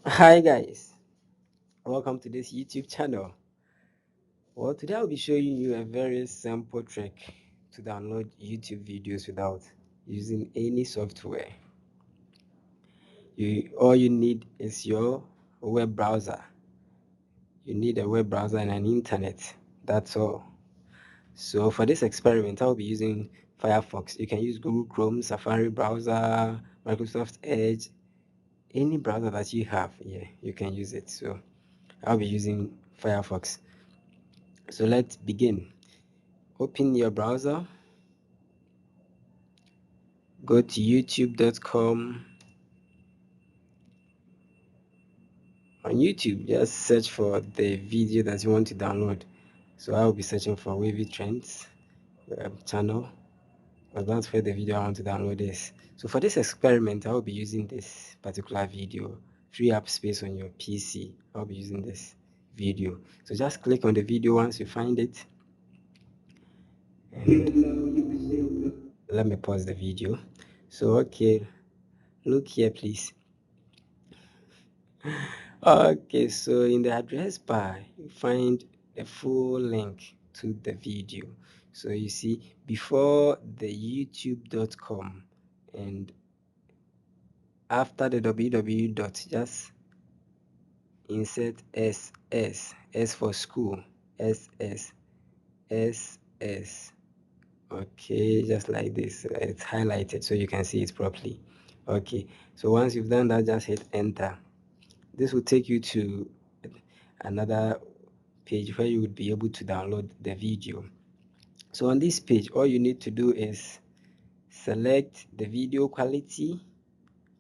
Hi guys, welcome to this YouTube channel. Well, today I'll be showing you a very simple trick to download YouTube videos without using any software. All you need is your web browser. You need a web browser and an internet. That's all. So for this experiment, I'll be using Firefox. You can use Google Chrome, Safari browser, Microsoft Edge, any browser that you have. Yeah, you can use it. So I'll be using Firefox. So let's begin. Open your browser, go to youtube.com. On YouTube, just search for the video that you want to download. So I'll be searching for Wavy Trends channel, because that's where the video I want to download is. So for this experiment, I'll be using this particular video. Free up space on your PC. I'll be using this video. So just click on the video once you find it. And let me pause the video. So okay, look here please. Okay, so in the address bar, you find a full link to the video. So you see, before the youtube.com and after the www dot, just insert S for school, SS, SS. Okay, just like this. It's highlighted so you can see it properly. Okay, so once you've done that, just hit enter. This will take you to another page where you would be able to download the video. So on this page, all you need to do is select the video quality.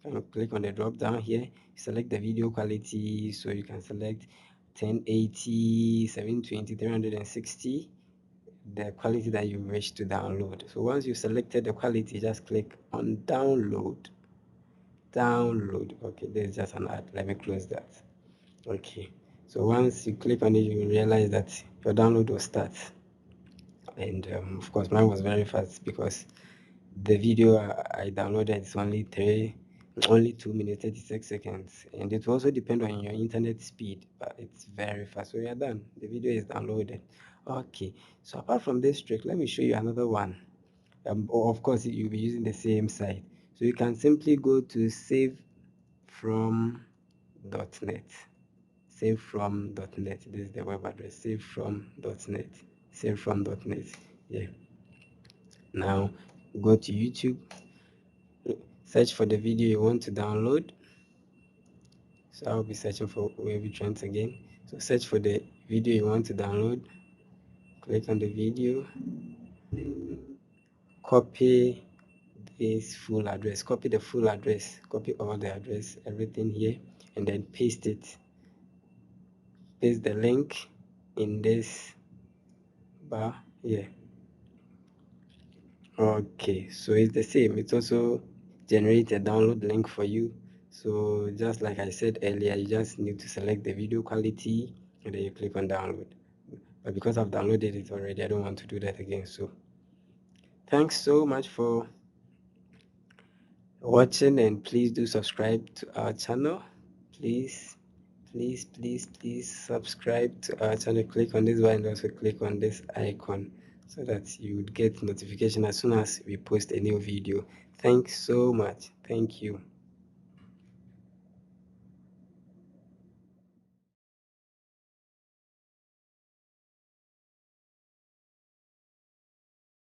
You can click on the drop down here, select the video quality. So you can select 1080, 720, 360, the quality that you wish to download. So once you selected the quality, just click on download. Okay, there's just an ad. Let me close that. Okay, so once you click on it, you will realize that your download will start. And of course, mine was very fast because the video I downloaded is only 2 minutes 36 seconds, and it will also depend on your internet speed, but it's very fast. So we are done. The video is downloaded. Okay, so apart from this trick, let me show you another one. Of course, you'll be using the same site, so you can simply go to savefrom.net. Savefrom.net. This is the web address. Savefrom.net. Savefrom.net. Yeah. Now go to YouTube, search for the video you want to download. So I'll be searching for Wavy Trends again. So search for the video you want to download, click on the video, copy this full address, copy the full address, copy all the address, everything here, and then paste it. Paste the link in this bar here. Okay, so it's the same. It's also generate a download link for you. So just like I said earlier, you just need to select the video quality and then you click on download. But because I've downloaded it already, I don't want to do that again. So thanks so much for watching, and please do subscribe to our channel. Please, please subscribe to our channel. Click on this button and also click on this icon so that you would get notification as soon as we post a new video. Thanks so much. Thank you.